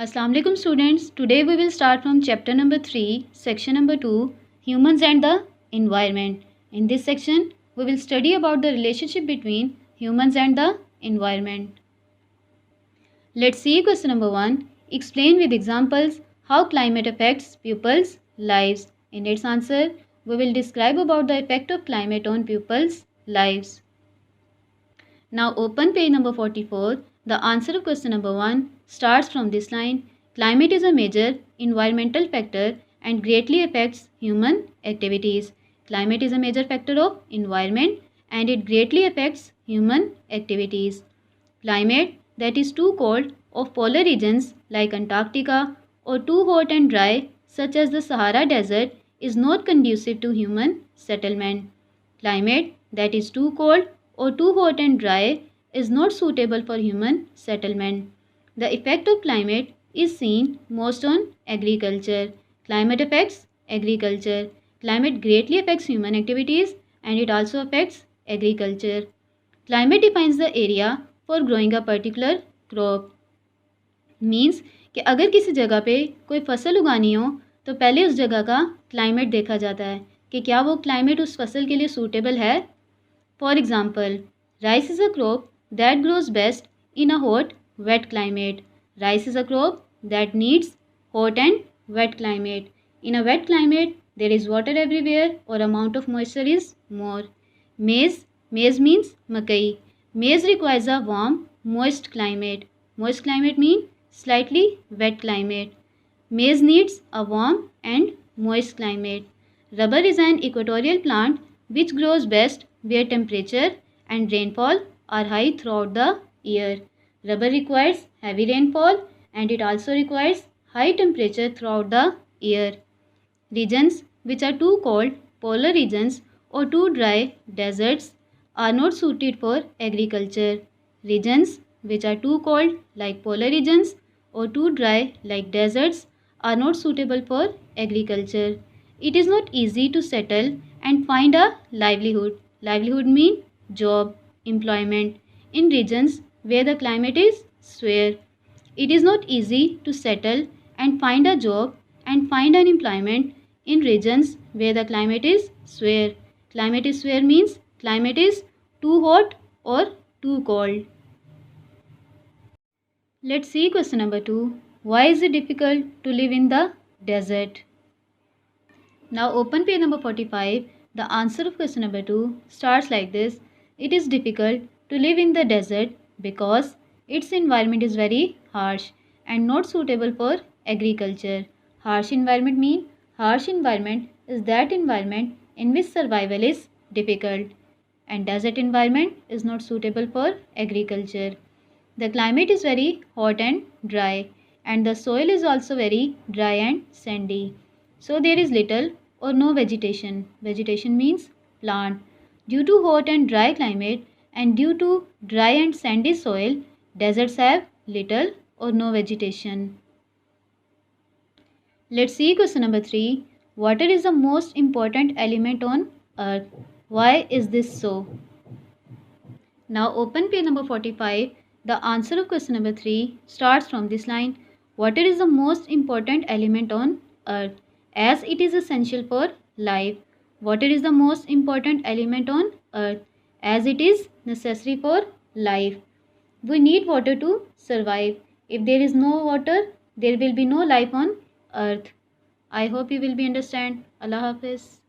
Assalamu alaikum students. Today we will start from chapter number 3, section number 2, humans and the environment. In this section, we will study about the relationship between humans and the environment. Let's see question number 1. Explain with examples how climate affects pupils' lives. In its answer, we will describe about the effect of climate on pupils' lives. Now open page number 44. The answer of question number 1 starts from this line. Climate is a major environmental factor and greatly affects human activities. Climate is a major factor of environment and it greatly affects human activities. Climate that is too cold of polar regions like Antarctica or too hot and dry such as the Sahara Desert is not conducive to human settlement. Climate that is too cold or too hot and dry is not suitable for human settlement. The effect of climate is seen most on agriculture. Climate affects agriculture. Climate greatly affects human activities and it also affects agriculture. Climate defines the area for growing a particular crop. Means कि अगर किसी जगह पे कोई फसल उगानी हो तो पहले उस जगह का क्लाइमेट देखा जाता है कि क्या वो क्लाइमेट उस फसल के लिए सूटेबल है. For example, rice is a crop that grows best in a hot wet climate. Rice is a crop that needs hot and wet climate. In a wet climate, there is water everywhere or amount of moisture is more. Maize means makai. Maize requires a warm, moist climate. Moist climate means slightly wet climate. Maize needs a warm and moist climate. Rubber is an equatorial plant which grows best where temperature and rainfall are high throughout the year. Rubber requires heavy rainfall and it also requires high temperature throughout the year. Regions which are too cold, polar regions, or too dry, deserts, are not suited for agriculture. Regions which are too cold, like polar regions, or too dry, like deserts, are not suitable for agriculture. It is not easy to settle and find a livelihood. Livelihood means job, employment, in regions where the climate is severe. It is not easy to settle and find a job and find an employment in regions where the climate is severe. Climate is severe means climate is too hot or too cold. Let's see question number 2. Why is it difficult to live in the desert? Now open page number 45. The answer of question number 2 starts like this. It is difficult to live in the desert because its environment is very harsh and not suitable for agriculture. Harsh environment means harsh environment is that environment in which survival is difficult and desert environment is not suitable for agriculture. The climate is very hot and dry and the soil is also very dry and sandy. So there is little or no vegetation. Vegetation means plant. Due to hot and dry climate and due to dry and sandy soil, deserts have little or no vegetation. Let's see question number 3. Water is the most important element on earth. Why is this so? Now open page number 45. The answer of question number 3 starts from this line. Water is the most important element on earth as it is essential for life. Water is the most important element on earth as it is necessary for life. We need water to survive. If there is no water, there will be no life on earth. I hope you will be understand. Allah Hafiz.